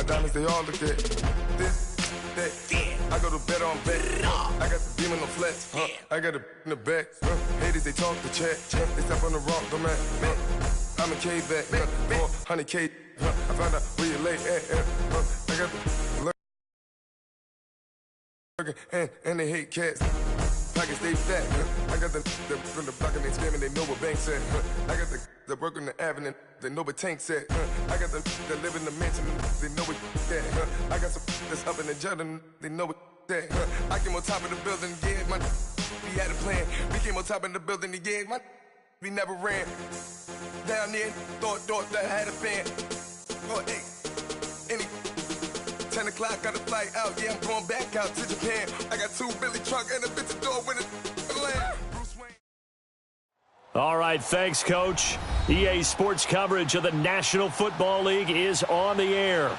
diamonds, they all look at this, that. I go to bed on bed. I got the beam on the flex. I got a in the back. Haters, they talk the chat. They step on the rock, the man. I'm a K-back. 400K. I found out where you lay at. I got the and they hate cats. Pockets stay fat. I got the from the block and they screaming, they know what banks at. I got the work on the avenue, they know what tanks at. I got the that live in the mansion, they know what that. I got some that's up in the jungle, they know what that. I came on top of the building, yeah, my we had a plan. We came on top of the building, yeah, my we never ran. Down there, thought that I had a fan. Oh, hey, any 10 o'clock, got a flight out, yeah, I'm going back out to Japan. I got 2 Billy truck and a bitch door with a land. All right, thanks, Coach. EA Sports coverage of the National Football League is on the air.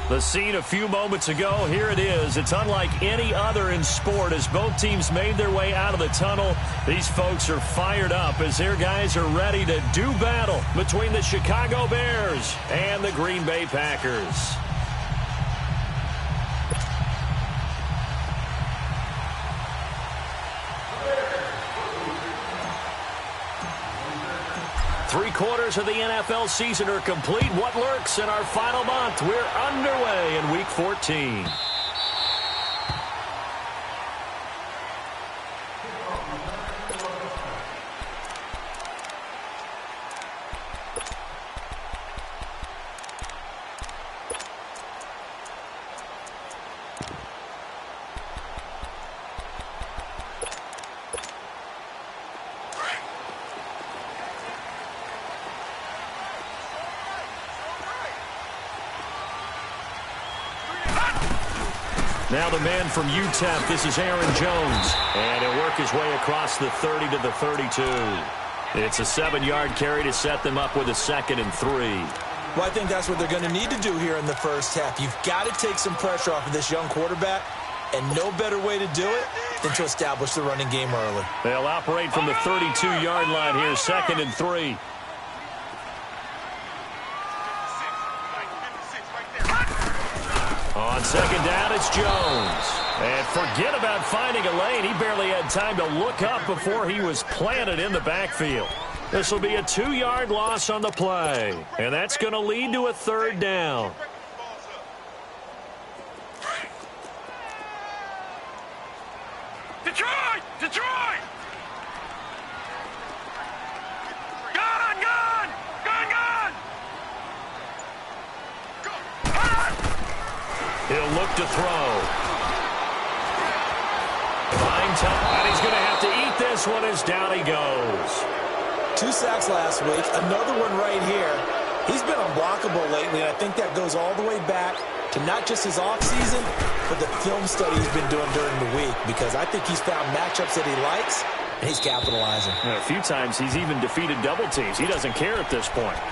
The scene a few moments ago, here it is. It's unlike any other in sport as both teams made their way out of the tunnel. These folks are fired up as their guys are ready to do battle between the Chicago Bears and the Green Bay Packers. Three-quarters of the NFL season are complete. What lurks in our final month? We're underway in Week 14. Now the man from UTEP, this is Aaron Jones. And he'll work his way across the 30 to the 32. It's a 7-yard carry to set them up with a 2nd and 3. Well, I think that's what they're going to need to do here in the first half. You've got to take some pressure off of this young quarterback, and no better way to do it than to establish the running game early. They'll operate from the 32-yard line here, 2nd and 3. On 2nd down, it's Jones. And forget about finding a lane. He barely had time to look up before he was planted in the backfield. This will be a 2-yard loss on the play. And that's going to lead to a 3rd down. Detroit! Detroit! He'll look to throw. Fine time, and he's going to have to eat this one as down he goes. 2 sacks last week, another one right here. He's been unblockable lately, and I think that goes all the way back to not just his offseason, but the film study he's been doing during the week, because I think he's found matchups that he likes, and he's capitalizing. And a few times he's even defeated double teams. He doesn't care at this point.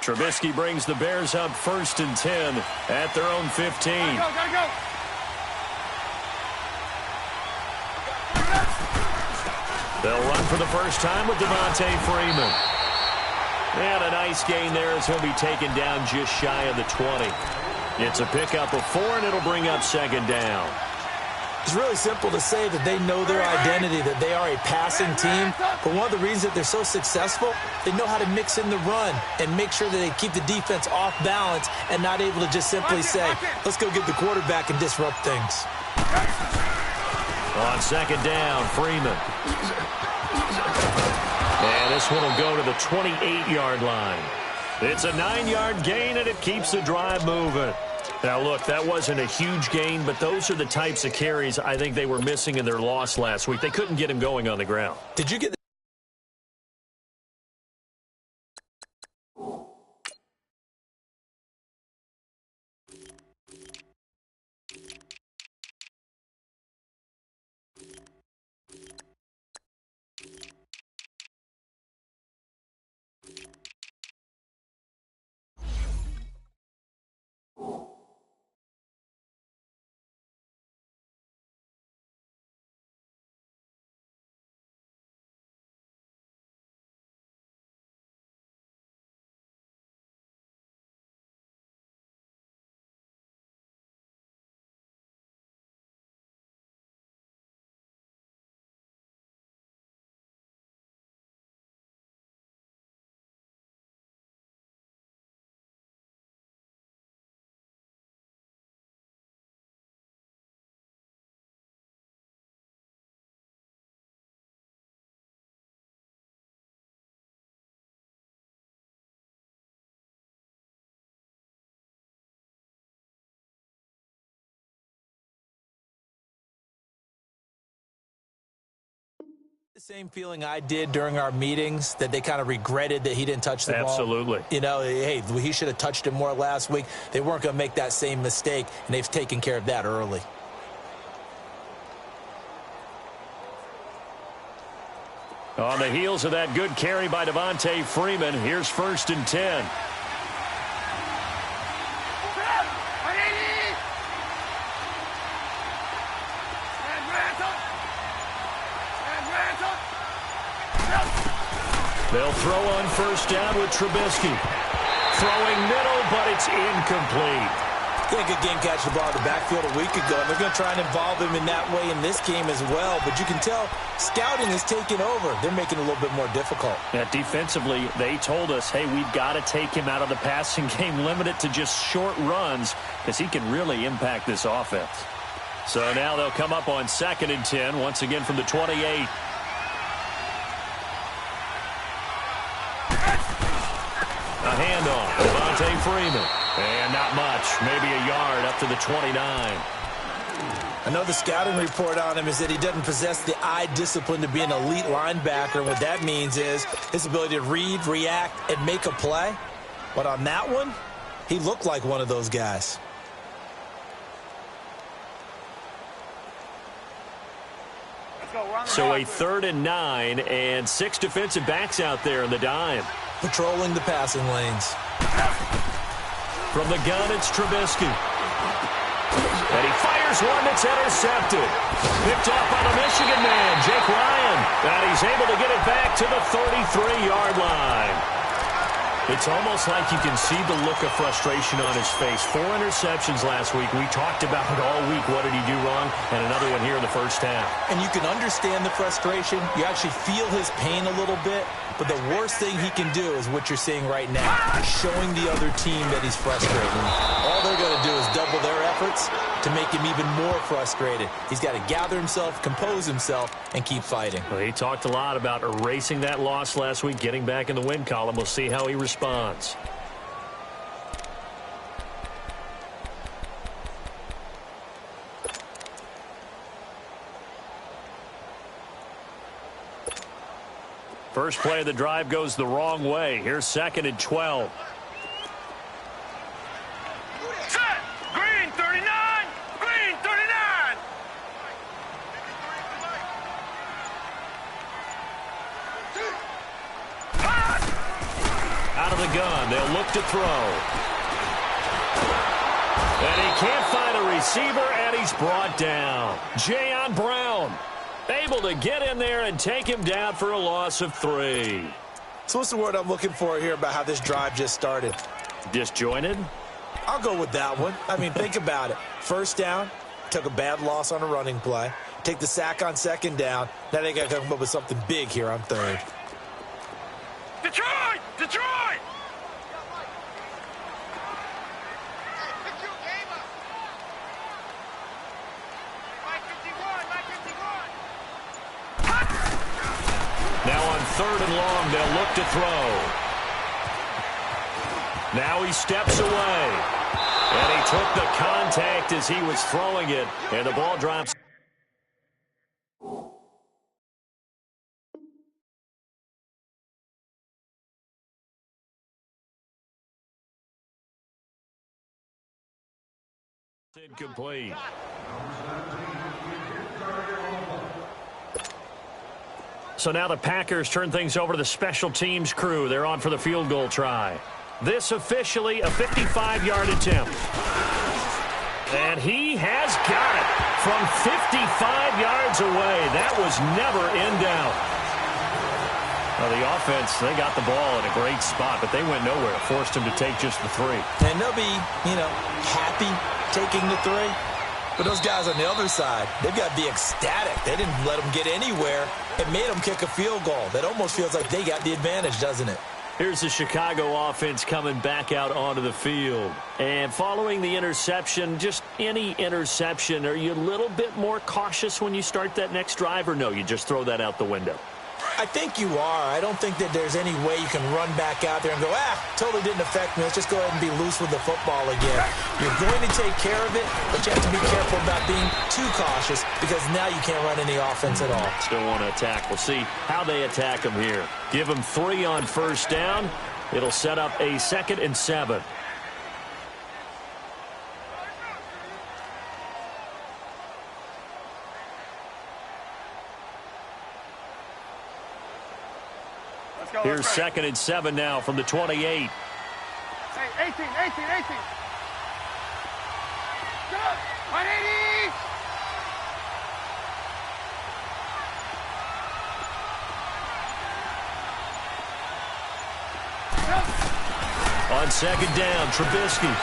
Trubisky brings the Bears up 1st and 10 at their own 15. Gotta go. They'll run for the first time with Devontae Freeman. And a nice gain there as he'll be taken down just shy of the 20. It's a pickup of 4, and it'll bring up 2nd down. It's really simple to say that they know their identity, that they are a passing team. But one of the reasons that they're so successful, they know how to mix in the run and make sure that they keep the defense off balance and not able to just simply say, let's go get the quarterback and disrupt things. On 2nd down, Freeman. And this one will go to the 28-yard line. It's a 9-yard gain, and it keeps the drive moving. Now, look, that wasn't a huge gain, but those are the types of carries I think they were missing in their loss last week. They couldn't get him going on the ground. Did you get Same feeling I did during our meetings, that they kind of regretted that he didn't touch the ball. Absolutely. You know, hey, he should have touched it more last week. They weren't going to make that same mistake, and they've taken care of that early. On the heels of that good carry by Devontae Freeman, here's 1st and 10. They'll throw on 1st down with Trubisky. Throwing middle, but it's incomplete. He had a good game catching the ball in the backfield a week ago, and they're going to try and involve him in that way in this game as well. But you can tell scouting is taking over. They're making it a little bit more difficult. Yeah, defensively, they told us, hey, we've got to take him out of the passing game, limit it to just short runs, because he can really impact this offense. So now they'll come up on 2nd and 10, once again from the 28. A handoff, Devontae Freeman. And not much, maybe a yard up to the 29. Another scouting report on him is that he doesn't possess the eye discipline to be an elite linebacker. And what that means is his ability to read, react, and make a play. But on that one, he looked like one of those guys. So a 3rd and 9, and 6 defensive backs out there in the dime. Patrolling the passing lanes. From the gun, it's Trubisky. And he fires one that's intercepted. Picked off by the Michigan man, Jake Ryan. And he's able to get it back to the 33-yard line. It's almost like you can see the look of frustration on his face. 4 interceptions last week. We talked about it all week. What did he do wrong? And another one here in the 1st half. And you can understand the frustration. You actually feel his pain a little bit. But the worst thing he can do is what you're seeing right now, showing the other team that he's frustrated. All they're going to do is double their efforts to make him even more frustrated. He's got to gather himself, compose himself, and keep fighting. Well, he talked a lot about erasing that loss last week, getting back in the win column. We'll see how he responds. First play of the drive goes the wrong way. Here's 2nd and 12. Set! Green 39! Green 39! Out of the gun, they'll look to throw. And he can't find a receiver, and he's brought down. Jayon Brown able to get in there and take him down for a loss of 3. So what's the word I'm looking for here about how this drive just started? Disjointed? I'll go with that one. I mean, think about it. 1st down, took a bad loss on a running play. Take the sack on 2nd down. Now they got to come up with something big here on 3rd. Detroit! Detroit! Now on 3rd and long, they'll look to throw. Now he steps away. And he took the contact as he was throwing it. And the ball drops. Incomplete. So now the Packers turn things over to the special teams crew. They're on for the field goal try. This officially a 55-yard attempt. And he has got it from 55 yards away. That was never in doubt. Well, the offense, they got the ball in a great spot, but they went nowhere. Forced him to take just the 3. And they'll be, happy taking the 3. But those guys on the other side, they've got to be ecstatic. They didn't let them get anywhere. It made them kick a field goal. That almost feels like they got the advantage, doesn't it? Here's the Chicago offense coming back out onto the field. And following the interception, just any interception, are you a little bit more cautious when you start that next drive, or no, you just throw that out the window? I think you are. I don't think that there's any way you can run back out there and go, totally didn't affect me. Let's just go ahead and be loose with the football again. You're going to take care of it, but you have to be careful about being too cautious because now you can't run any offense at all. Still want to attack. We'll see how they attack them here. Give them 3 on first down. It'll set up a 2nd and 7. Here's 2nd and 7 now from the 28. Hey, 18. Go! 180! On 2nd down, Trubisky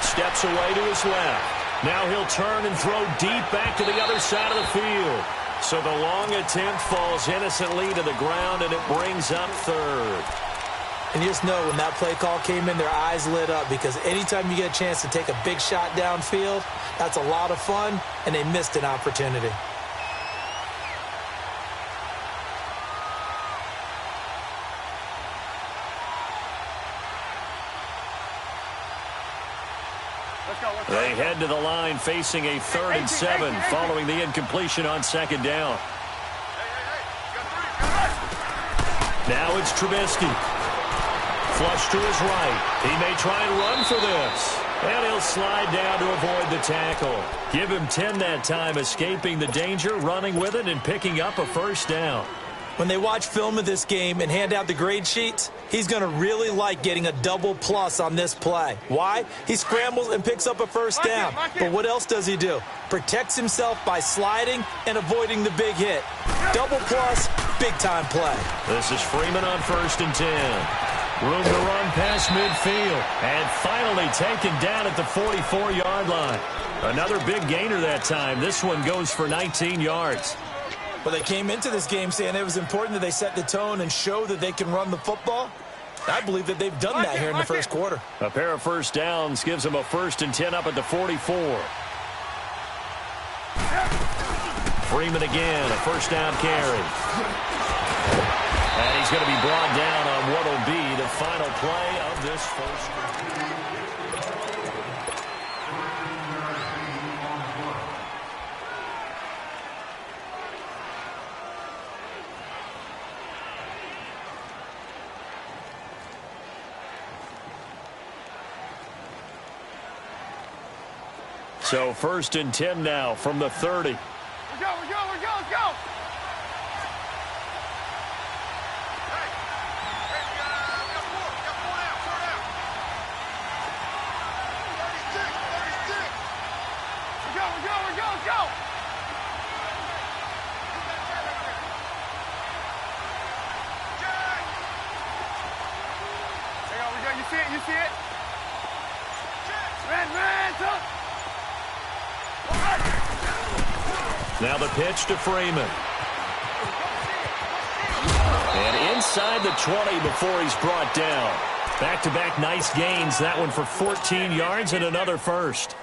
steps away to his left. Now he'll turn and throw deep back to the other side of the field. So the long attempt falls innocently to the ground, and it brings up 3rd. And you just know when that play call came in, their eyes lit up because anytime you get a chance to take a big shot downfield, that's a lot of fun, and they missed an opportunity. They head to the line facing a 3rd and 7 following the incompletion on 2nd down. Now it's Trubisky. Flush to his right. He may try and run for this. And he'll slide down to avoid the tackle. Give him 10 that time, escaping the danger, running with it, and picking up a 1st down. When they watch film of this game and hand out the grade sheets, he's going to really like getting a double plus on this play. Why? He scrambles and picks up a 1st down. But what else does he do? Protects himself by sliding and avoiding the big hit. Double plus, big-time play. This is Freeman on 1st and 10. Room to run past midfield. And finally taken down at the 44-yard line. Another big gainer that time. This one goes for 19 yards. Well, they came into this game saying it was important that they set the tone and show that they can run the football. I believe that they've done that here in the 1st quarter. A pair of 1st downs gives them a 1st and 10 up at the 44. Freeman again, a 1st down carry. And he's going to be brought down on what will be the final play of this 1st quarter. So 1st and 10 now from the 30. Let's go! Let's go! You see it? Red, up! Now the pitch to Freeman. And inside the 20 before he's brought down. Back-to-back nice gains. That one for 14 yards and another 1st.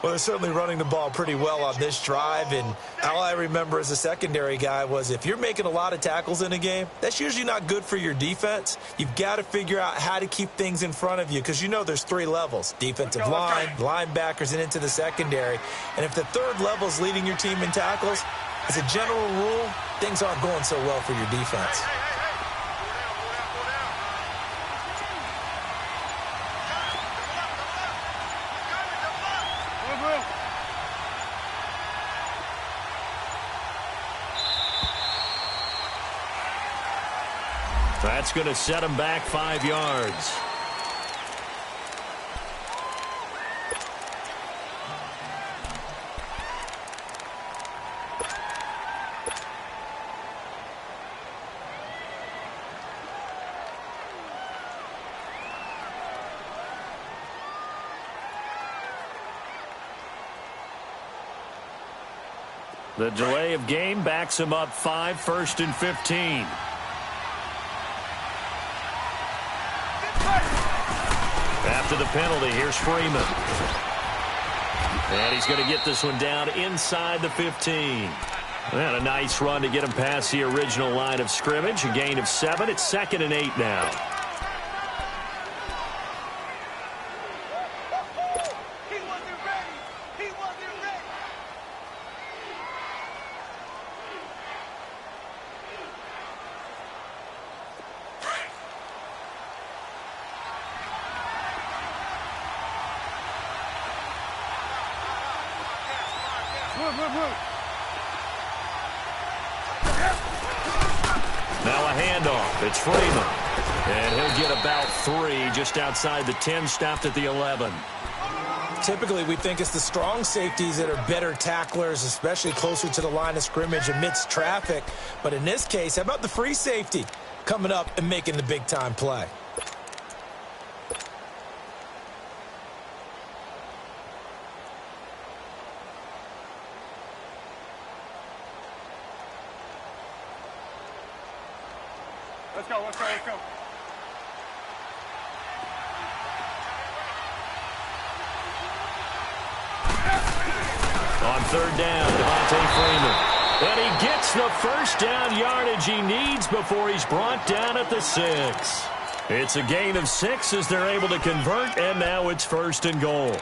Well, they're certainly running the ball pretty well on this drive, and all I remember as a secondary guy was if you're making a lot of tackles in a game, that's usually not good for your defense. You've got to figure out how to keep things in front of you because you know there's 3 levels, defensive line, linebackers, and into the secondary. And if the 3rd level is leading your team in tackles, as a general rule, things aren't going so well for your defense. That's going to set him back 5 yards. The delay of game backs him up 5, 1st and 15. After the penalty, here's Freeman. And he's going to get this one down inside the 15. And a nice run to get him past the original line of scrimmage. A gain of 7. It's 2nd and 8 now. Now a handoff. It's Freeman. And he'll get about 3 just outside the 10, stopped at the 11. Typically, we think it's the strong safeties that are better tacklers, especially closer to the line of scrimmage amidst traffic. But in this case, how about the free safety coming up and making the big-time play? Let's go, let's go, let's go. On 3rd down, Devontae Freeman. And he gets the first down yardage he needs before he's brought down at the 6. It's a gain of 6 as they're able to convert, and now it's 1st and goal.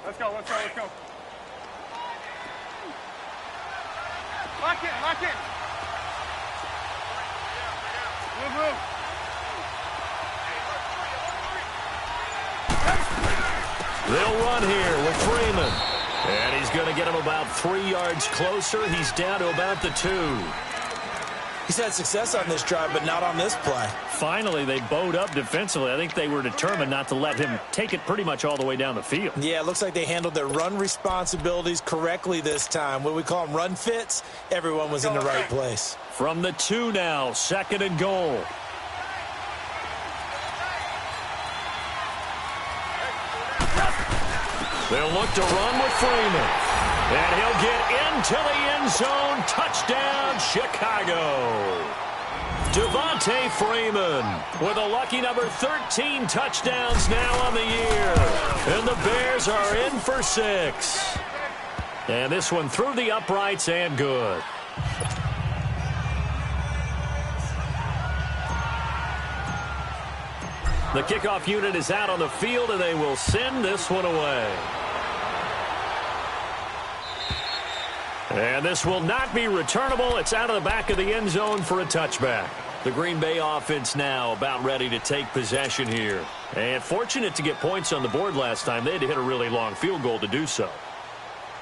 Let's go, let's go, let's go. Lock in, lock in. Move, move. They'll run here with Freeman. And he's going to get him about 3 yards closer. He's down to about the 2. He's had success on this drive, but not on this play. Finally, they bowed up defensively. I think they were determined not to let him take it pretty much all the way down the field. Yeah, it looks like they handled their run responsibilities correctly this time. What we call them run fits, everyone was in the right place. From the 2 now, 2nd and goal. They'll look to run with Freeman. And he'll get into the end zone. Touchdown, Chicago. Devontae Freeman with a lucky number 13 touchdowns now on the year. And the Bears are in for 6. And this one through the uprights and good. The kickoff unit is out on the field, and they will send this one away. And this will not be returnable. It's out of the back of the end zone for a touchback. The Green Bay offense now about ready to take possession here. And fortunate to get points on the board last time. They had to hit a really long field goal to do so.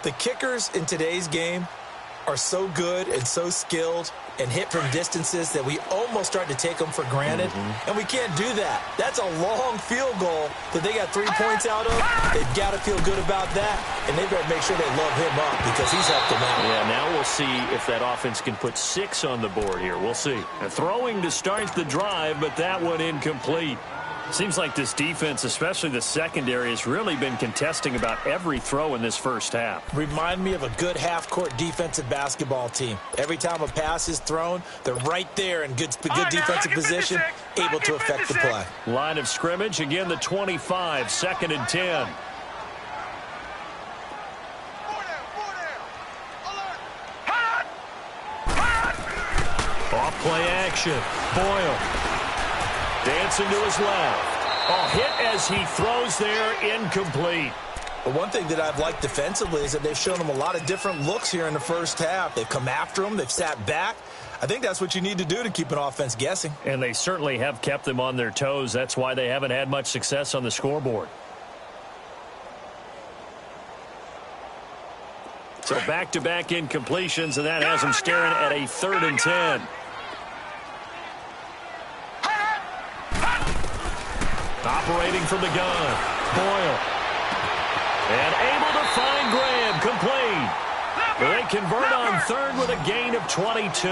The kickers in today's game are so good and so skilled and hit from distances that we almost start to take them for granted. And we can't do that. That's a long field goal that they got 3 points out of. They've got to feel good about that, and they better make sure they love him up because he's helped them out. Yeah, now we'll see if that offense can put 6 on the board here. We'll see. And throwing to start the drive, but that one incomplete. Seems like this defense, especially the secondary, has really been contesting about every throw in this first half. Remind me of a good half-court defensive basketball team. Every time a pass is thrown, they're right there in good defensive position, able to affect the play. Line of scrimmage, again the 25, 2nd and 10. Off play action. Boyle. Dancing to his left. A hit as he throws there, incomplete. But one thing that I've liked defensively is that they've shown him a lot of different looks here in the first half. They've come after him. They've sat back. I think that's what you need to do to keep an offense guessing. And they certainly have kept them on their toes. That's why they haven't had much success on the scoreboard. So back-to-back incompletions, and that has them staring at a 3rd and 10. Operating from the gun, Boyle. And able to find Graham, complete. They convert on 3rd with a gain of 22.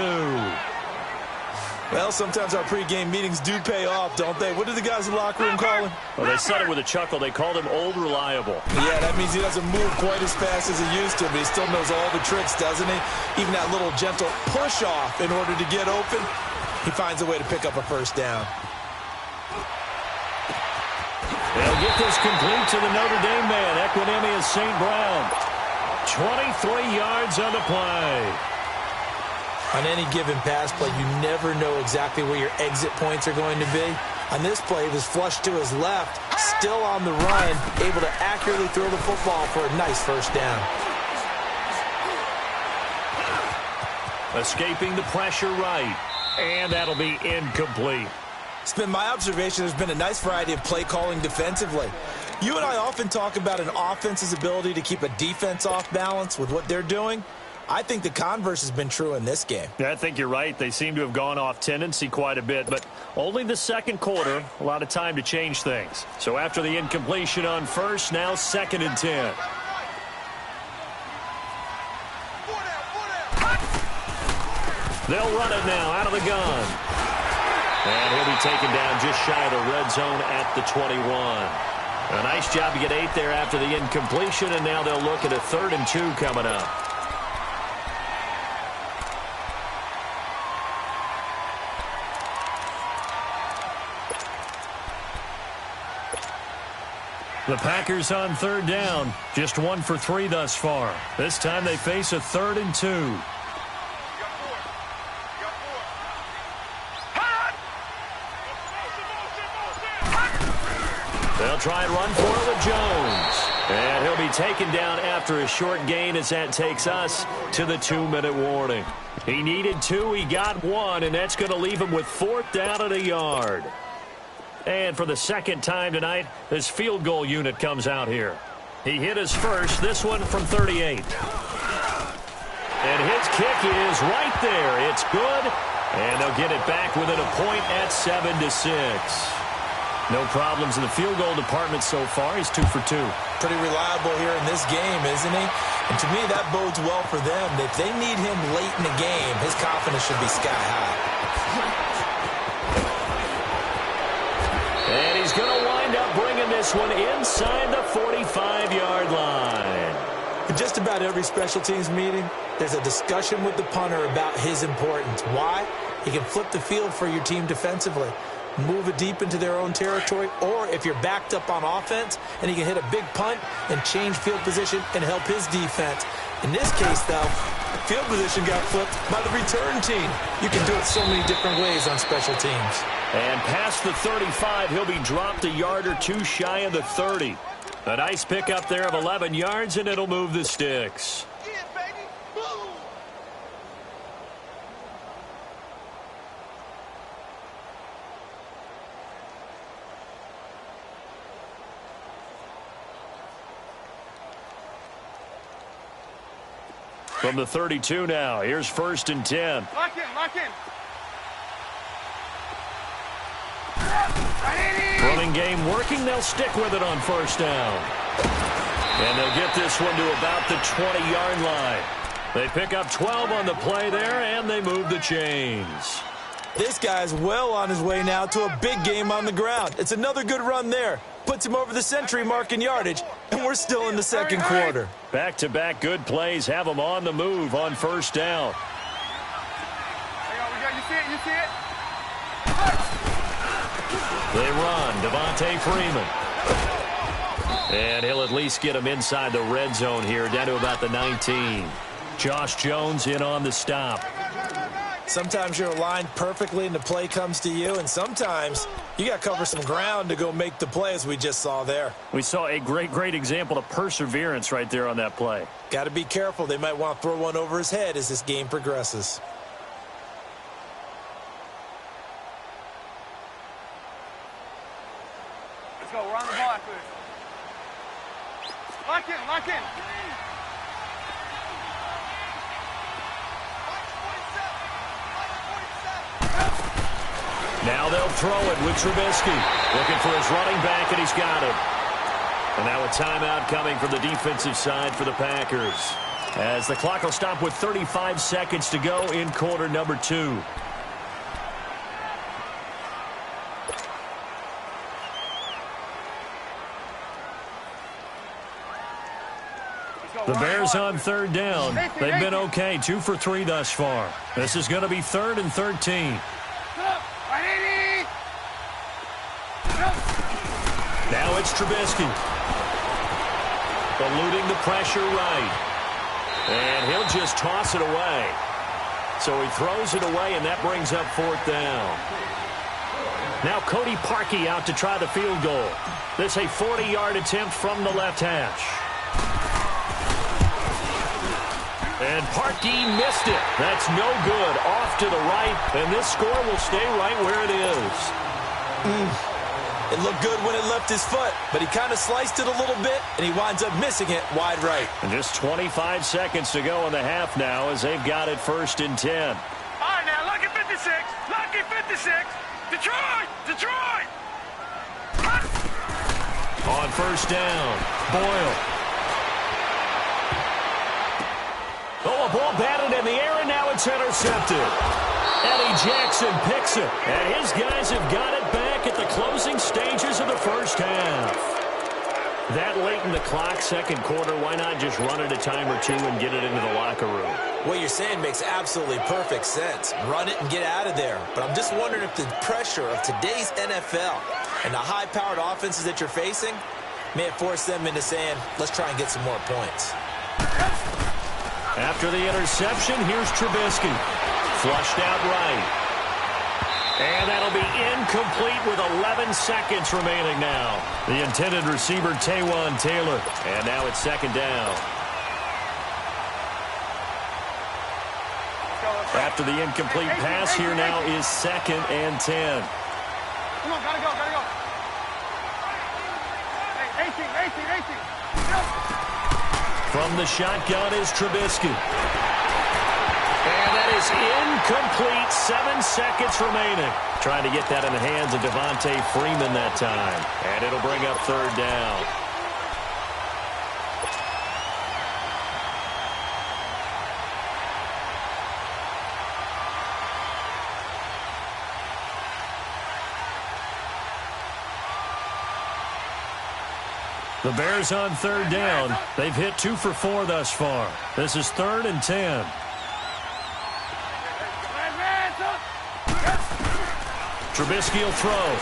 Well, sometimes our pregame meetings do pay off, don't they? What do the guys in the locker room call him? Well, they said it with a chuckle. They called him Old Reliable. Yeah, that means he doesn't move quite as fast as he used to, but he still knows all the tricks, doesn't he? Even that little gentle push-off in order to get open, he finds a way to pick up a first down. They'll get this complete to the Notre Dame man, Equinemius St. Brown. 23 yards on the play. On any given pass play, you never know exactly where your exit points are going to be. On this play, it was flushed to his left, still on the run, able to accurately throw the football for a nice first down. Escaping the pressure right, and that'll be incomplete. It's been my observation there's been a nice variety of play calling defensively. You and I often talk about an offense's ability to keep a defense off balance with what they're doing. I think the converse has been true in this game. Yeah, I think you're right. They seem to have gone off tendency quite a bit, but only the second quarter, a lot of time to change things. So after the incompletion on first, now 2nd and 10. They'll run it now out of the gun. And he'll be taken down just shy of the red zone at the 21. A nice job to get 8 there after the incompletion, and now they'll look at a 3rd and 2 coming up. The Packers on 3rd down, just 1 for 3 thus far. This time they face a 3rd and 2. They'll try and run for it with Jones. And he'll be taken down after a short gain as that takes us to the 2-minute warning. He needed 2, he got 1, and that's going to leave him with 4th down at a yard. And for the second time tonight, this field goal unit comes out here. He hit his first, this one from 38. And his kick is right there. It's good, and they'll get it back within a point at 7-6. No problems in the field goal department so far. He's 2 for 2. Pretty reliable here in this game, isn't he? And to me, that bodes well for them. If they need him late in the game, his confidence should be sky high. And he's going to wind up bringing this one inside the 45-yard line. In just about every special teams meeting, there's a discussion with the punter about his importance. Why? He can flip the field for your team defensively, move it deep into their own territory, or if you're backed up on offense, and he can hit a big punt and change field position and help his defense. In this case, though, field position got flipped by the return team. You can do it so many different ways on special teams. And past the 35, he'll be dropped a yard or 2 shy of the 30. A nice pickup there of 11 yards, and it'll move the sticks. From the 32 now, here's 1st and 10. Lock in, lock in. Running game working. They'll stick with it on 1st down. And they'll get this one to about the 20-yard line. They pick up 12 on the play there, and they move the chains. This guy's well on his way now to a big game on the ground. It's another good run there. Puts him over the century mark in yardage, and we're still in the second quarter. Back-to-back good plays have them on the move on 1st down. Hang on, you see it, you see it? They run, Devontae Freeman. And he'll at least get him inside the red zone here, down to about the 19. Josh Jones in on the stop. Sometimes you're aligned perfectly and the play comes to you, and sometimes you got to cover some ground to go make the play, as we just saw there. We saw a great example of perseverance right there on that play. Got to be careful. They might want to throw one over his head as this game progresses. Let's go, we're on the ball after this. Lock in, lock in. Now they'll throw it with Trubisky. Looking for his running back, and he's got it. And now a timeout coming from the defensive side for the Packers, as the clock will stop with 35 seconds to go in quarter number 2. The Bears on third down. They've been okay, 2 for 3 thus far. This is going to be 3rd and 13. Now it's Trubisky. Eluding the pressure right. And he'll just toss it away. So he throws it away, and that brings up 4th down. Now Cody Parkey out to try the field goal. This a 40-yard attempt from the left hash. And Parkey missed it. That's no good. Off to the right, and this score will stay right where it is. It looked good when it left his foot, but he kind of sliced it a little bit, and he winds up missing it wide right. And just 25 seconds to go in the half now as they've got it 1st and 10. All right, now, lucky 56. Lucky 56. Detroit! Detroit! On 1st down, Boyle. Oh, a ball batted in the air, and now it's intercepted. Eddie Jackson picks it, and his guys have got it back at the closing stages of the first half. That late in the clock, second quarter, why not just run it a time or two and get it into the locker room? What you're saying makes absolutely perfect sense. Run it and get out of there. But I'm just wondering if the pressure of today's NFL and the high-powered offenses that you're facing may have forced them into saying, let's try and get some more points. After the interception, here's Trubisky. Flushed out right. And that'll be incomplete with 11 seconds remaining now. The intended receiver, Taywan Taylor. And now it's 2nd down. After the incomplete pass, here now is 2nd and 10. Come on, gotta go, gotta go. Hey, 18. From the shotgun is Trubisky. And that is incomplete. 7 seconds remaining. Trying to get that in the hands of Devontae Freeman that time. And it'll bring up 3rd down. The Bears on 3rd down. They've hit 2 for 4 thus far. This is 3rd and 10. Trubisky will throw.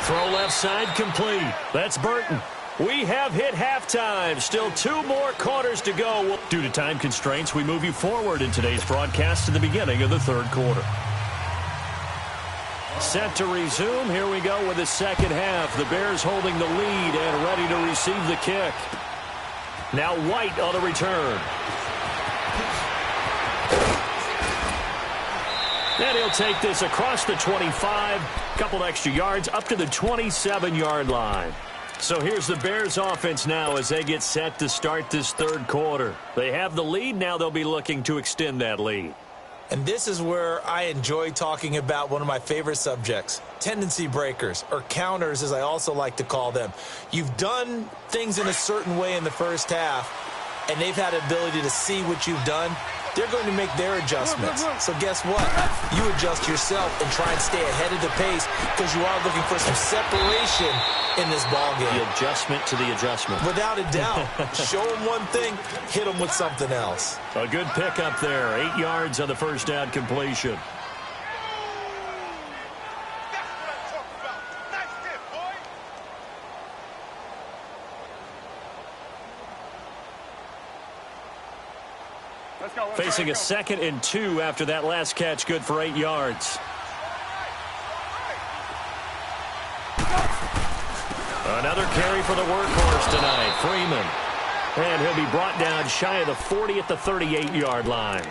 Throw left side complete. That's Burton. We have hit halftime. Still 2 more quarters to go. Due to time constraints, we move you forward in today's broadcast to the beginning of the 3rd quarter. Set to resume. Here we go with the second half. The Bears holding the lead and ready to receive the kick. Now White on the return. And he'll take this across the 25, couple extra yards, up to the 27-yard line. So here's the Bears offense now as they get set to start this 3rd quarter. They have the lead. Now they'll be looking to extend that lead. And this is where I enjoy talking about one of my favorite subjects, tendency breakers, or counters as I also like to call them. You've done things in a certain way in the first half, and they've had the ability to see what you've done. They're going to make their adjustments. So guess what? You adjust yourself and try and stay ahead of the pace because you are looking for some separation in this ballgame. The adjustment to the adjustment. Without a doubt. Show them one thing, hit them with something else. A good pickup there. 8 yards on the first down completion. Facing a 2nd and 2 after that last catch, good for 8 yards. Another carry for the workhorse tonight, Freeman. And he'll be brought down shy of the 40 at the 38-yard line.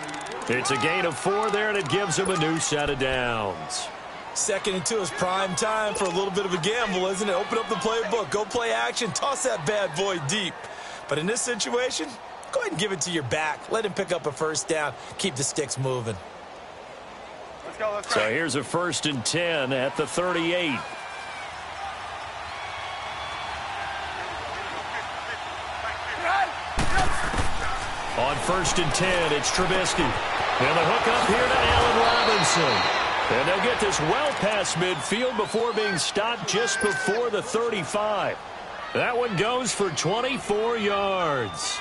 It's a gain of 4 there, and it gives him a new set of downs. 2nd and 2 is prime time for a little bit of a gamble, isn't it? Open up the playbook, go play action, toss that bad boy deep. But in this situation, go ahead and give it to your back. Let him pick up a 1st down. Keep the sticks moving. Let's go, let's go. So here's a 1st and 10 at the 38. On 1st and 10, it's Trubisky. And the hook up here to Allen Robinson. And they'll get this well past midfield before being stopped just before the 35. That one goes for 24 yards.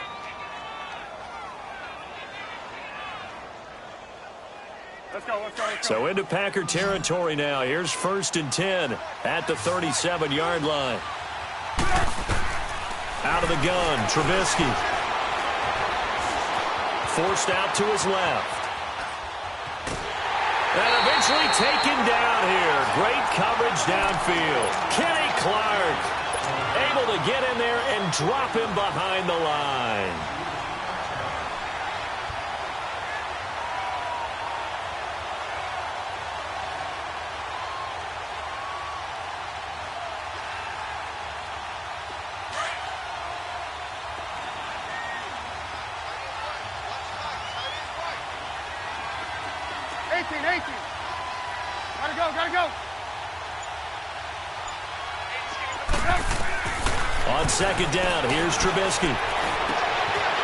Let's go. So into Packer territory now. Here's 1st and 10 at the 37-yard line. Out of the gun, Trubisky. Forced out to his left. And eventually taken down here. Great coverage downfield. Kenny Clark able to get in there and drop him behind the line. Gotta go. On 2nd down, here's Trubisky.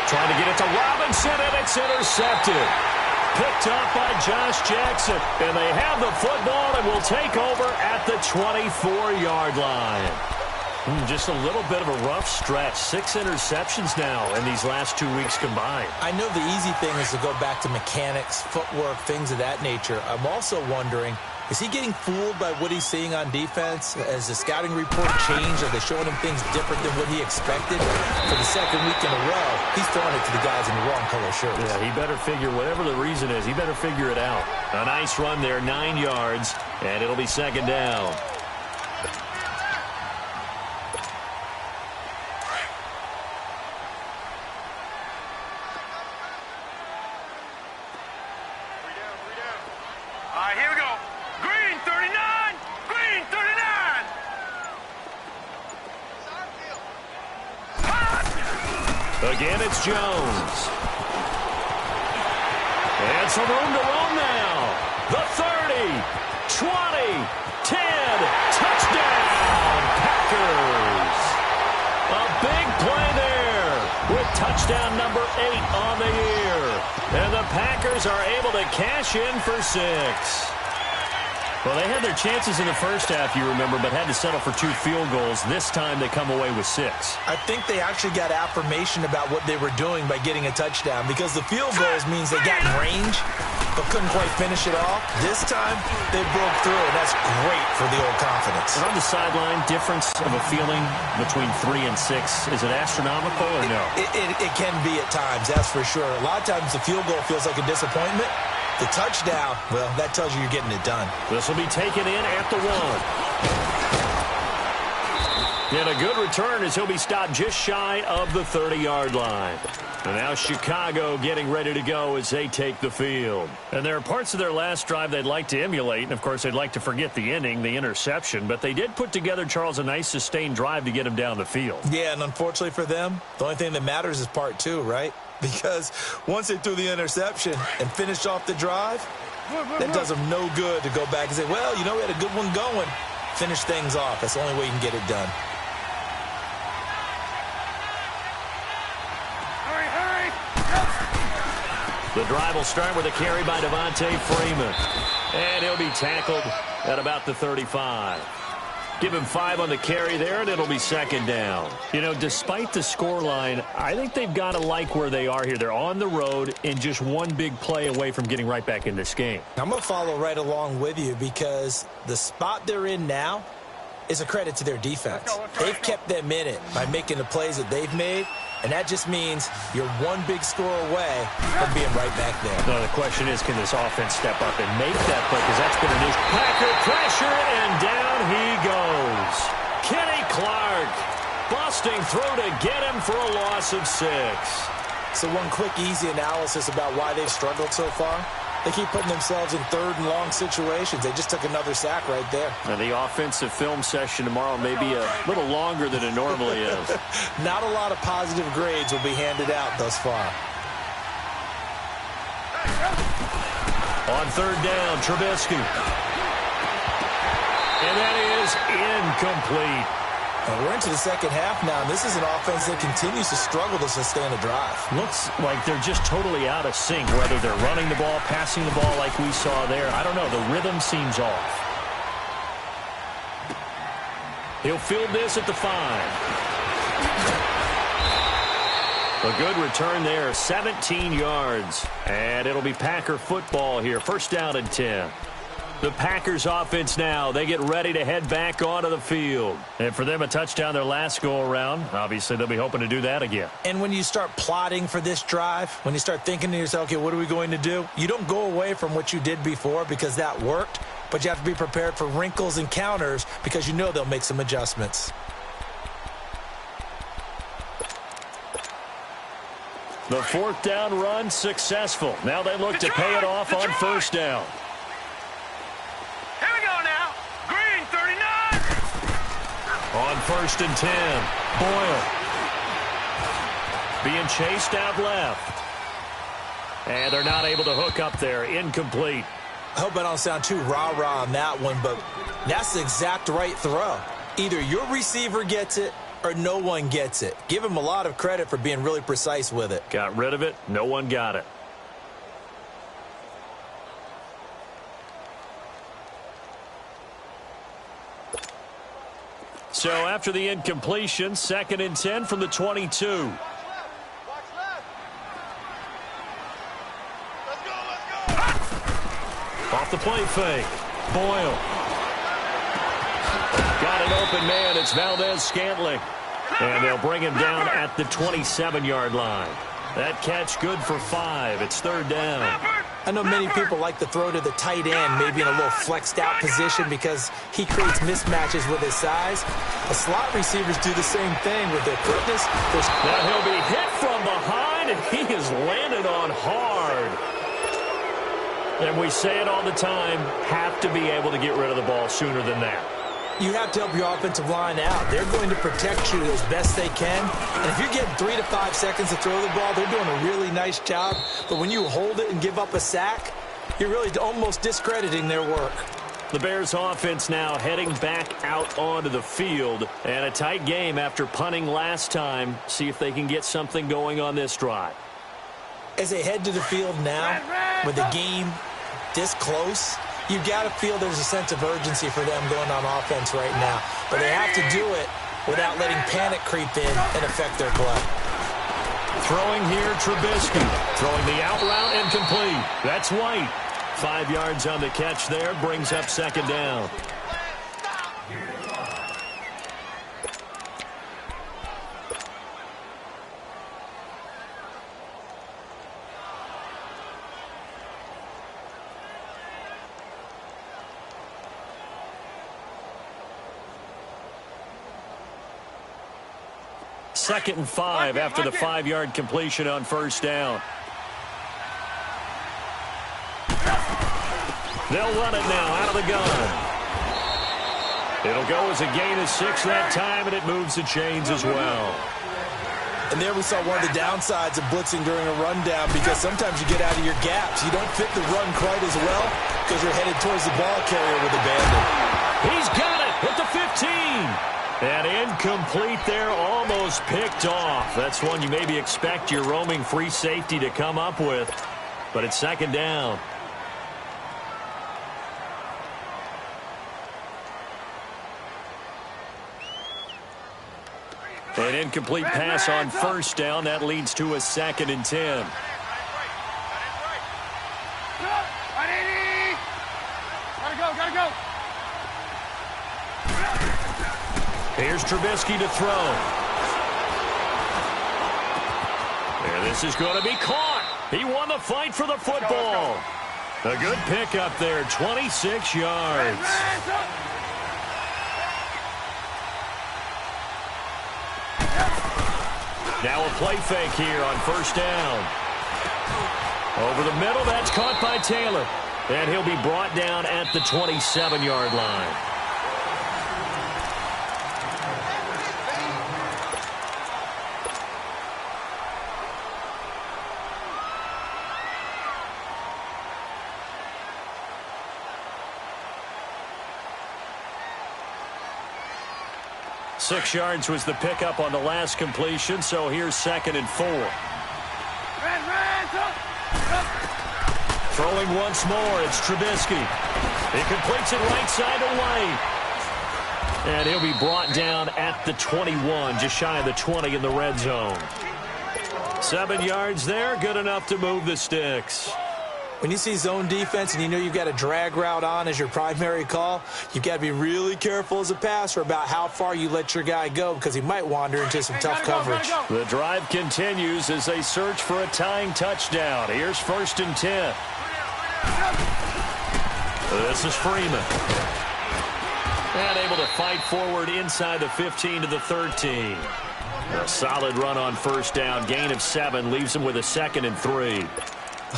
Trying to get it to Robinson, and it's intercepted. Picked up by Josh Jackson. And they have the football and will take over at the 24-yard line. Just a little bit of a rough stretch. 6 interceptions now in these last 2 weeks combined. I know the easy thing is to go back to mechanics, footwork, things of that nature. I'm also wondering, is he getting fooled by what he's seeing on defense? Has the scouting report changed? Are they showing him things different than what he expected? For the 2nd week in a row, he's throwing it to the guys in the wrong color shirts. Yeah, he better figure, whatever the reason is, he better figure it out. A nice run there, 9 yards, and it'll be 2nd down. Here we go. Green 39. Green 39. Again, it's Jones. And some room to roam now. The 30, 20, 10, touchdown, Packers. A big play there with touchdown number 8 on the year. And the Packers are able to cash in for 6. Well, they had their chances in the first half, you remember, but had to settle for 2 field goals. This time they come away with 6. I think they actually got affirmation about what they were doing by getting a touchdown, because the field goals means they got in range but couldn't quite finish it off. This time they broke through, and that's great for the old confidence. And on the sideline, difference of a feeling between 3 and 6, is it astronomical or no? It can be at times, that's for sure. A lot of times the field goal feels like a disappointment. The touchdown, well, that tells you you're getting it done. This will be taken in at the 1. And a good return as he'll be stopped just shy of the 30-yard line. And now Chicago getting ready to go as they take the field. And there are parts of their last drive they'd like to emulate. And, of course, they'd like to forget the ending, the interception. But they did put together, Charles, a nice sustained drive to get him down the field. Yeah, and unfortunately for them, the only thing that matters is part 2, right? Because once they threw the interception and finished off the drive, that does them no good to go back and say, well, you know, we had a good one going. Finish things off. That's the only way you can get it done. Hurry. The drive will start with a carry by Devontae Freeman. And he'll be tackled at about the 35. Give him 5 on the carry there, and it'll be 2nd down. You know, despite the scoreline, I think they've got to like where they are here. They're on the road and just one big play away from getting right back in this game. I'm going to follow right along with you, because the spot they're in now is a credit to their defense. They've kept them in it by making the plays that they've made, and that just means you're one big score away from being right back there. No, the question is, can this offense step up and make that play? Because that's been an issue. Packer pressure, and down he goes. Kenny Clark busting through to get him for a loss of 6. So one quick, easy analysis about why they've struggled so far. They keep putting themselves in 3rd and long situations. They just took another sack right there. Now, the offensive film session tomorrow may be a little longer than it normally is. Not a lot of positive grades will be handed out thus far. On 3rd down, Trubisky. And that is incomplete. And we're into the 2nd half now, and this is an offense that continues to struggle to sustain a drive. Looks like they're just totally out of sync, whether they're running the ball, passing the ball like we saw there. I don't know. The rhythm seems off. He'll field this at the 5. A good return there, 17 yards. And it'll be Packer football here, first down and 10. The Packers offense now, they get ready to head back onto the field. And for them, a touchdown their last go-around. Obviously, they'll be hoping to do that again. And when you start plotting for this drive, when you start thinking to yourself, okay, what are we going to do? You don't go away from what you did before because that worked, but you have to be prepared for wrinkles and counters because you know they'll make some adjustments. The fourth down run successful. Now they look to pay it off on first down. Here we go now. Green, 39. On first and 10, Boyle. Being chased out left. And they're not able to hook up there. Incomplete. I hope I don't sound too rah-rah on that one, but that's the exact right throw. Either your receiver gets it or no one gets it. Give him a lot of credit for being really precise with it. Got rid of it. No one got it. So after the incompletion, second and 10 from the 22. Off the play fake. Boyle. Got an open man. It's Valdez-Scantling. And they'll bring him down at the 27-yard line. That catch good for 5. It's third down. I know many people like to throw to the tight end, maybe in a little flexed out position because he creates mismatches with his size. The slot receivers do the same thing with their quickness. Now he'll be hit from behind, and he is landed on hard. And we say it all the time, have to be able to get rid of the ball sooner than that. You have to help your offensive line out. They're going to protect you as best they can. And if you're getting 3 to 5 seconds to throw the ball, they're doing a really nice job. But when you hold it and give up a sack, you're really almost discrediting their work. The Bears offense now heading back out onto the field. And a tight game after punting last time. See if they can get something going on this drive. As they head to the field now, with the game this close, you got to feel there's a sense of urgency for them going on offense right now. But they have to do it without letting panic creep in and affect their play. Throwing here, Trubisky. Throwing the out route incomplete. That's White. 5 yards on the catch there. Brings up second down. Second and 5 after the 5-yard completion on first down. They'll run it now out of the gun. It'll go as a gain of 6 that time, and it moves the chains as well. And there we saw one of the downsides of blitzing during a rundown because sometimes you get out of your gaps. You don't fit the run quite as well because you're headed towards the ball carrier with a bandit. He's got it at the 15. And incomplete there, almost picked off. That's one you maybe expect your roaming free safety to come up with. But it's second down. An incomplete pass on first down. That leads to a second and 10. Gotta go. Here's Trubisky to throw. And this is going to be caught. He won the fight for the football. A good pickup there, 26 yards. Now a play fake here on first down. Over the middle, that's caught by Taylor. And he'll be brought down at the 27-yard line. Six yards was the pickup on the last completion, so here's second and 4. Throwing once more, it's Trubisky. He completes it right side to White. And he'll be brought down at the 21, just shy of the 20 in the red zone. 7 yards there, good enough to move the sticks. When you see zone defense and you know you've got a drag route on as your primary call, you've got to be really careful as a passer about how far you let your guy go because he might wander into some tough coverage. The drive continues as they search for a tying touchdown. Here's 1st and 10. This is Freeman. And able to fight forward inside the 15 to the 13. A solid run on 1st down. Gain of 7 leaves him with a 2nd and 3.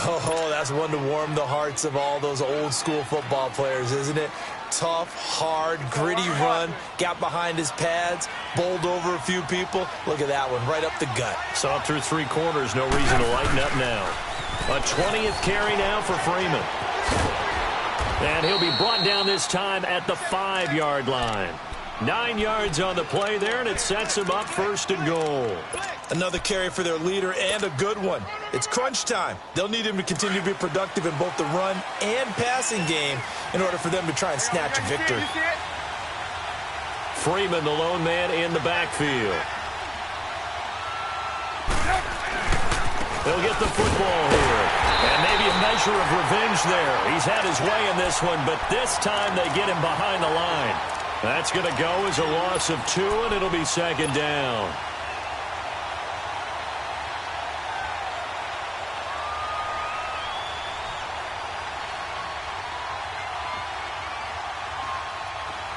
Oh, that's one to warm the hearts of all those old school football players, isn't it? Tough, hard, gritty run. Got behind his pads, bowled over a few people. Look at that one, right up the gut. Saw through 3 quarters, no reason to lighten up now. A 20th carry now for Freeman. And he'll be brought down this time at the 5-yard line. 9 yards on the play there, and it sets him up 1st and goal. Another carry for their leader, and a good one. It's crunch time. They'll need him to continue to be productive in both the run and passing game in order for them to try and snatch a victory. Freeman, the lone man in the backfield. He'll get the football here. And maybe a measure of revenge there. He's had his way in this one, but this time they get him behind the line. That's going to go as a loss of 2, and it'll be 2nd down.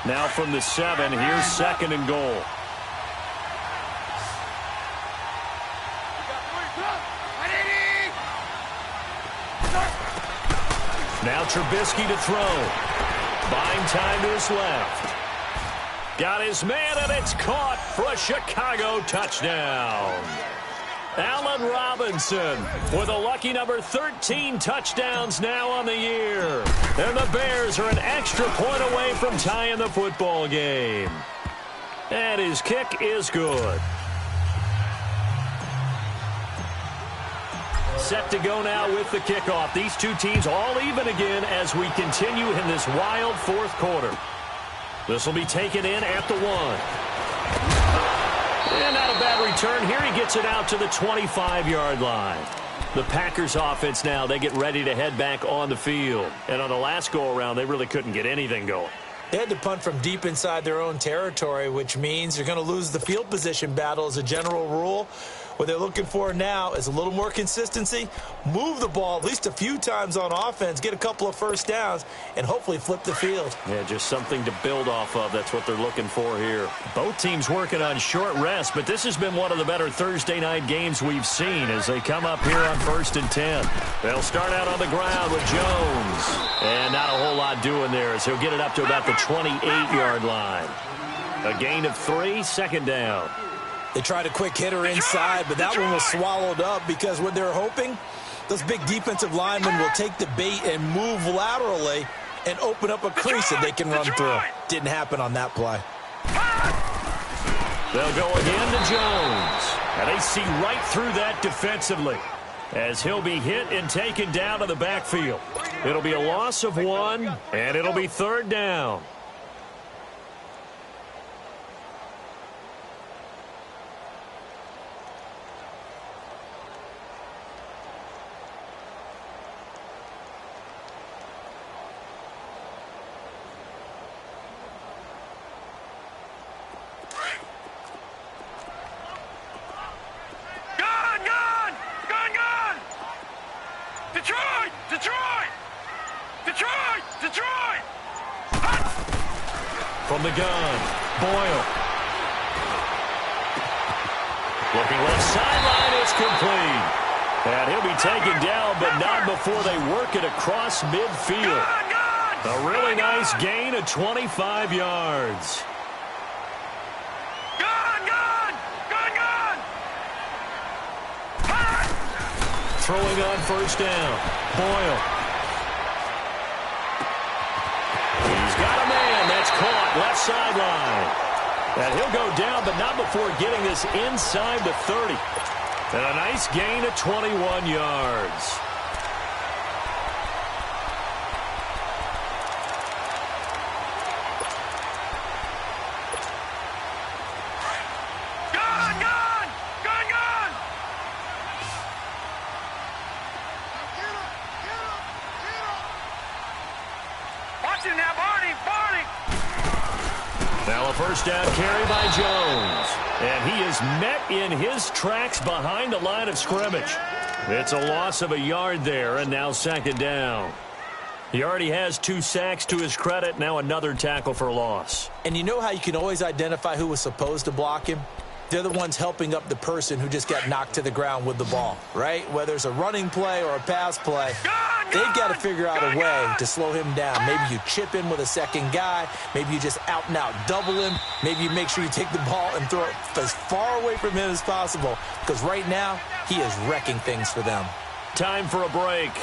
Now from the 7, here's 2nd and goal. Now Trubisky to throw. Buying time to his left. Got his man, and it's caught for a Chicago touchdown. Allen Robinson with a lucky number 13 touchdowns now on the year. And the Bears are an extra point away from tying the football game. And his kick is good. Set to go now with the kickoff. These two teams all even again as we continue in this wild 4th quarter. This will be taken in at the 1. And not a bad return here. He gets it out to the 25-yard line. The Packers offense now, they get ready to head back on the field. And on the last go-around, they really couldn't get anything going. They had to punt from deep inside their own territory, which means they're going to lose the field position battle as a general rule. What they're looking for now is a little more consistency, move the ball at least a few times on offense, get a couple of 1st downs, and hopefully flip the field. Yeah, just something to build off of. That's what they're looking for here. Both teams working on short rest, but this has been one of the better Thursday night games we've seen as they come up here on 1st and 10. They'll start out on the ground with Jones. And not a whole lot doing there as he'll get it up to about the 28-yard line. A gain of 3, 2nd down. They tried a quick hitter inside, but that one was swallowed up because what they're hoping, those big defensive linemen will take the bait and move laterally and open up a crease that they can run through. Didn't happen on that play. They'll go again to Jones. And they see right through that defensively as he'll be hit and taken down to the backfield. It'll be a loss of 1, and it'll be 3rd down. From the gun, Boyle. Looking left sideline, it's complete. And he'll be taken down, but not before they work it across midfield. A really nice gain of 25 yards. Throwing on 1st down, Boyle. He's got a man. That's caught left sideline. And he'll go down, but not before getting this inside the 30. And a nice gain of 21 yards. Watching now, Barney, Barney. Now a first down carry by Jones. And he is met in his tracks behind the line of scrimmage. It's a loss of a yard there, and now second down. He already has 2 sacks to his credit. Now another tackle for loss. And you know how you can always identify who was supposed to block him? They're the ones helping up the person who just got knocked to the ground with the ball, right? Whether it's a running play or a pass play, they've got to figure out a way to slow him down. Maybe you chip him with a second guy. Maybe you just out-and-out double him. Maybe you make sure you take the ball and throw it as far away from him as possible, because right now he is wrecking things for them. Time for a break.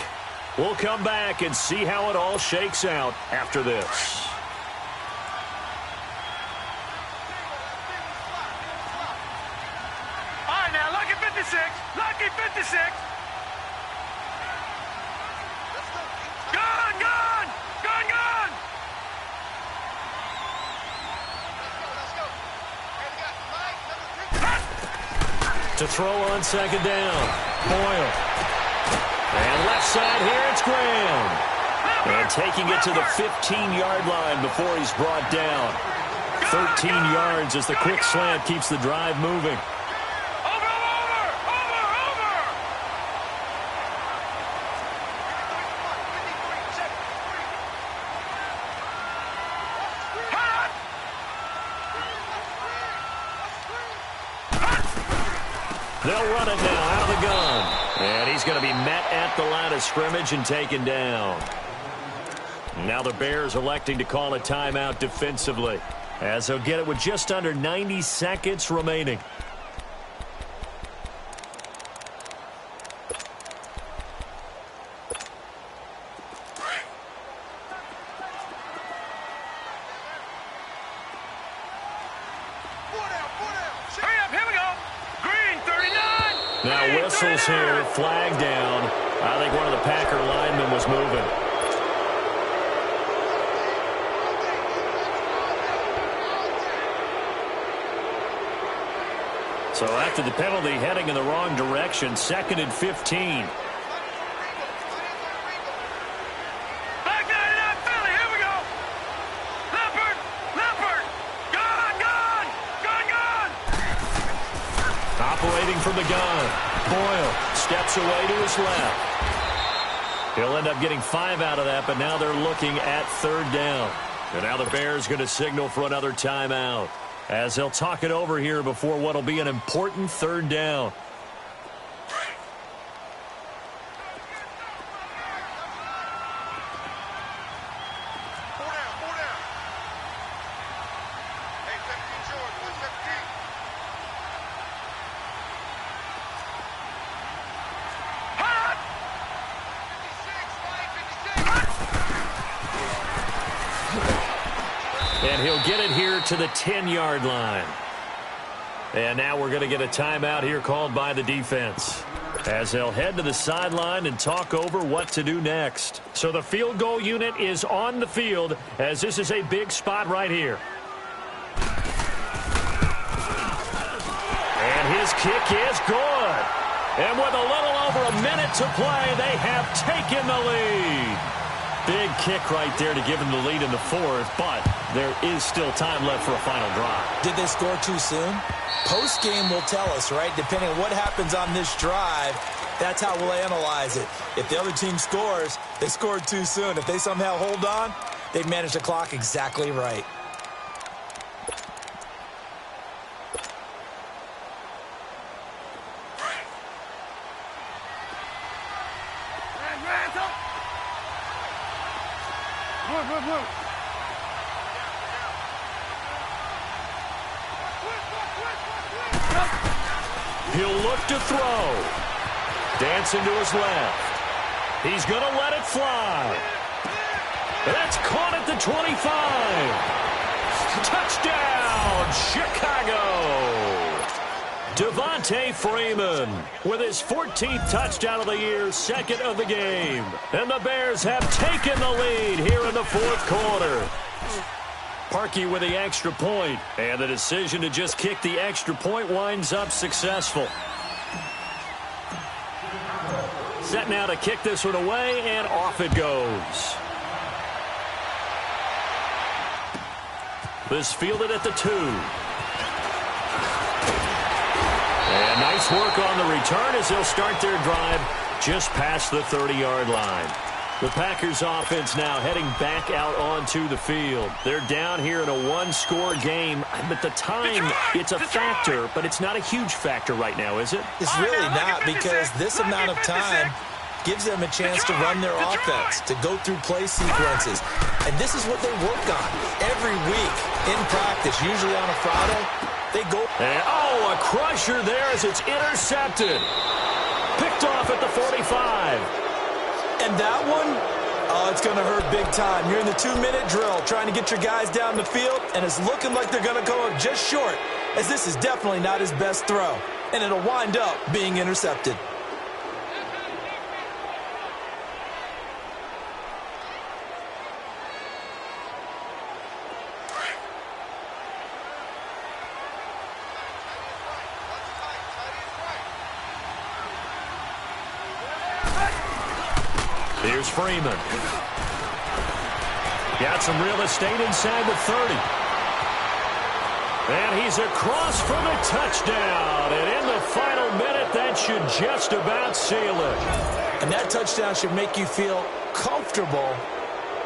We'll come back and see how it all shakes out after this. Lucky 56. Lucky 56. Gone, gone. Gone, gone. To throw on second down. Boyle. And left side here, it's Graham. And taking it to the 15-yard line before he's brought down. 13 yards as the quick slant keeps the drive moving. They'll run it now out of the gun. And he's going to be met at the line of scrimmage and taken down. Now the Bears electing to call a timeout defensively, as they'll get it with just under 90 seconds remaining. Now whistles here, flag down. I think one of the Packer linemen was moving. So after the penalty, heading in the wrong direction, 2nd and 15. Operating from the gun. Boyle steps away to his left. He'll end up getting 5 out of that, but now they're looking at 3rd down. And now the Bears going to signal for another timeout, as they'll talk it over here before what will be an important 3rd down. And he'll get it here to the 10-yard line. And now we're going to get a timeout here called by the defense, as they'll head to the sideline and talk over what to do next. So the field goal unit is on the field, as this is a big spot right here. And his kick is good. And with a little over a minute to play, they have taken the lead. Big kick right there to give them the lead in the 4th, but there is still time left for a final drive. Did they score too soon? Post-game will tell us, right? Depending on what happens on this drive, that's how we'll analyze it. If the other team scores, they scored too soon. If they somehow hold on, they've managed the clock exactly right. He'll look to throw. Dancing to his left. He's going to let it fly. That's caught at the 25. Touchdown, Chicago. Devontae Freeman with his 14th touchdown of the year, 2nd of the game. And the Bears have taken the lead here in the 4th quarter. Parkey with the extra point, and the decision to just kick the extra point winds up successful. Set now to kick this one away, and off it goes. This fielded at the 2. And nice work on the return as they'll start their drive just past the 30-yard line. The Packers offense now heading back out onto the field. They're down here in a one-score game. At the time, it's a factor, but it's not a huge factor right now, is it? It's really not, because this amount of time gives them a chance to run their offense, to go through play sequences. And this is what they work on every week in practice, usually on a Friday. They go. And, a crusher there as it's intercepted. Picked off at the 45. And that one, it's going to hurt big time. You're in the 2-minute drill trying to get your guys down the field, and it's looking like they're going to come up just short, as this is definitely not his best throw. And it'll wind up being intercepted. Here's Freeman. Got some real estate inside the 30. And he's across for the touchdown. And in the final minute, that should just about seal it. And that touchdown should make you feel comfortable.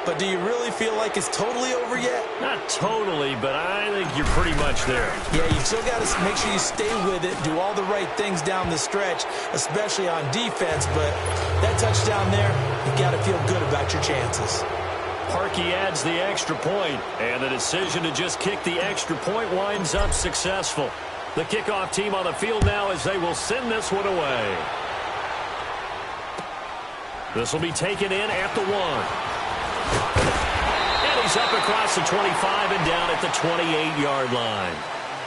But do you really feel like it's totally over yet? Not totally, but I think you're pretty much there. Yeah, you still got to make sure you stay with it, do all the right things down the stretch, especially on defense. But that touchdown there, you got to feel good about your chances. Parkey adds the extra point, and the decision to just kick the extra point winds up successful. The kickoff team on the field now as they will send this one away. This will be taken in at the 1. And he's up across the 25 and down at the 28-yard line.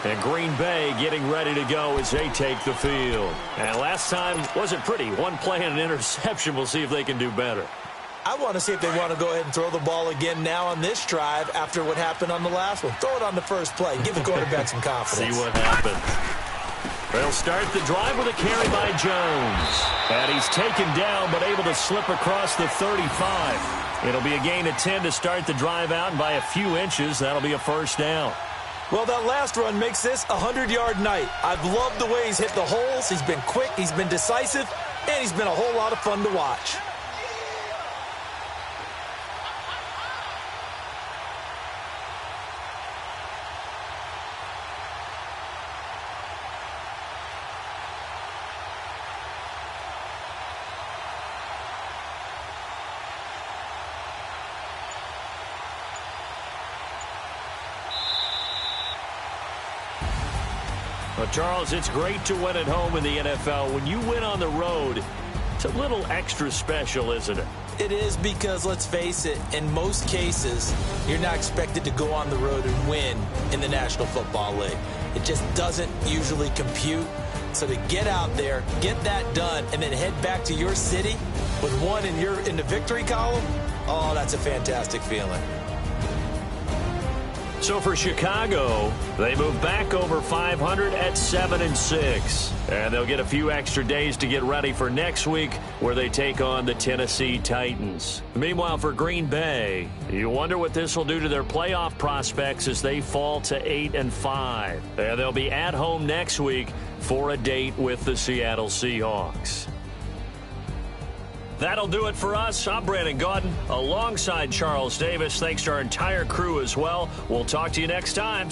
And Green Bay getting ready to go as they take the field. And last time wasn't pretty. One play and an interception. We'll see if they can do better. I want to see if they want to go ahead and throw the ball again now on this drive after what happened on the last one. Throw it on the first play. Give the quarterback some confidence. See what happens. They'll start the drive with a carry by Jones. And he's taken down but able to slip across the 35. It'll be a gain of 10 to start the drive out, and by a few inches, that'll be a first down. Well, that last run makes this a 100-yard night. I've loved the way he's hit the holes. He's been quick, he's been decisive, and he's been a whole lot of fun to watch. Well, Charles, it's great to win at home in the NFL. When you win on the road, it's a little extra special, isn't it? It is, because, let's face it, in most cases, you're not expected to go on the road and win in the National Football League. It just doesn't usually compute. So to get out there, get that done, and then head back to your city with one in the victory column, oh, that's a fantastic feeling. So for Chicago, they move back over 500 at 7-6. And they'll get a few extra days to get ready for next week, where they take on the Tennessee Titans. Meanwhile, for Green Bay, you wonder what this will do to their playoff prospects as they fall to 8-5. And they'll be at home next week for a date with the Seattle Seahawks. That'll do it for us. I'm Brandon Gaudin alongside Charles Davis. Thanks to our entire crew as well. We'll talk to you next time.